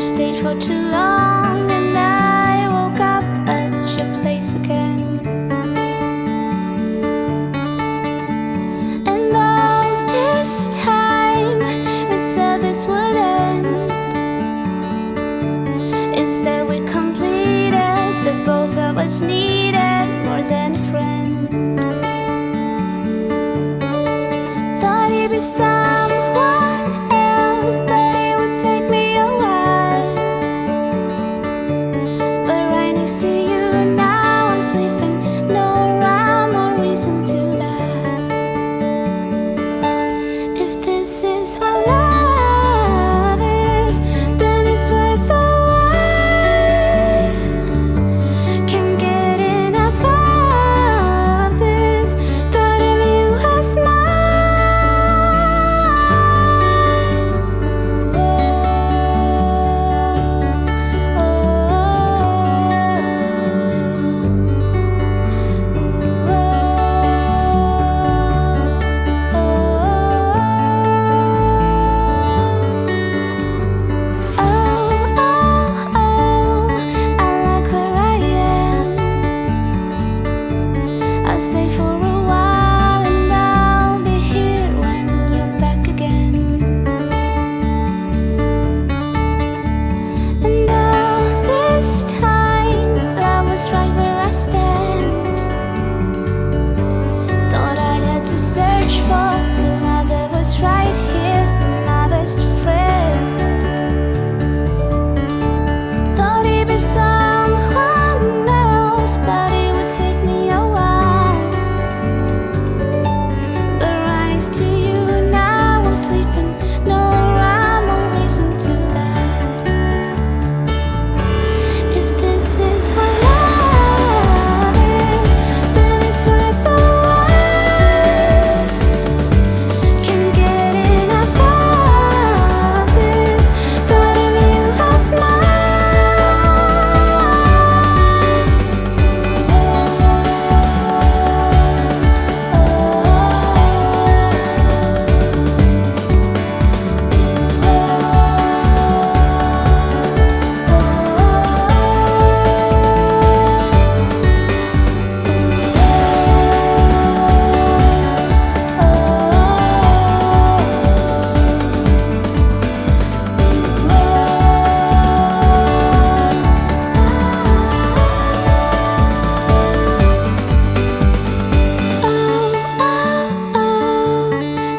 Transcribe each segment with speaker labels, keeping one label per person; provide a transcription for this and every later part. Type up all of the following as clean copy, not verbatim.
Speaker 1: stayed for too long, and I woke up at your place again. And all this time we said this would end. Instead we completed the both of us needed more than a friend. Thought he'd be someone else, that it would take me a while. But right next to you now I'm sleeping, no rhyme or reason to that. If this is what love is, then it's worth the while. Can't get enough of this thought of you as mine. I'll stay for a while, and I'll be here when you're back again. And all this time, love was right where I stand. Thought I'd had to search for the love that was right here, my best friend. Thought he'd be someone else, that it would take me a while. But right next to you now I'm sleeping, no rhyme or reason to that. If this is what love is, then it's worth the while. Can't get enough of this thought of you as mine.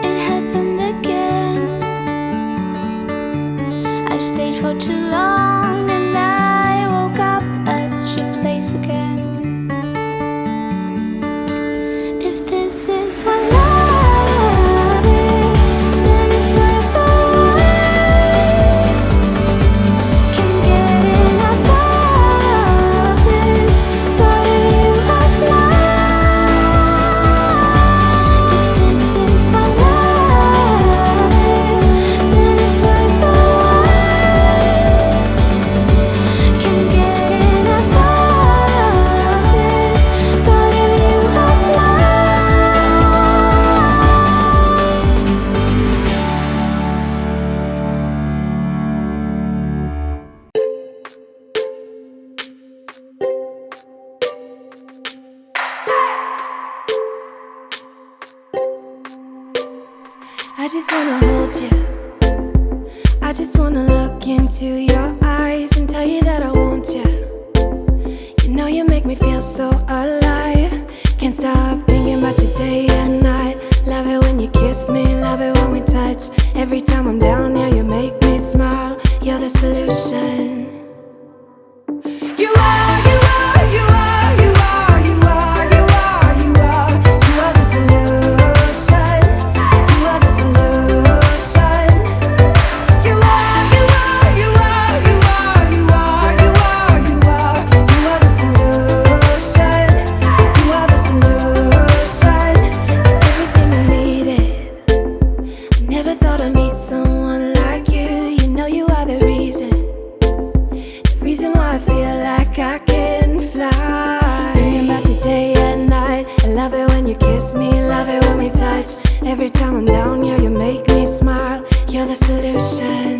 Speaker 1: It happened again. I've stayed for too long, and I woke up at your place again. If this is what love is, then it's worth the while. Can't get enough of this thought of you as mine. If this is what love is, then it's worth the while. Can't get enough of this thought of you as mine.
Speaker 2: I just wanna hold you. I just wanna look into your eyes and tell you that I want you. You know you make me feel so alive. Can't stop thinking about you day and night. Love it when you kiss me, love it when we touch. Every time I'm down, yeah, you make me smile. You're the solution. You are, you are, you are, you are, you are, you are, you are. You are the solution. You are the solution. You are, you are, you are, you are, you are, you are, you are. You are the solution. You are the solution. Everything I needed. I never thought I'd meet someone like you. You know you are the reason. The reason why I feel like I can fly. Thinking about you day and night. I love it when you kiss me, love it when we touch. Every time I'm down, yeah, you make me smile. You're the solution.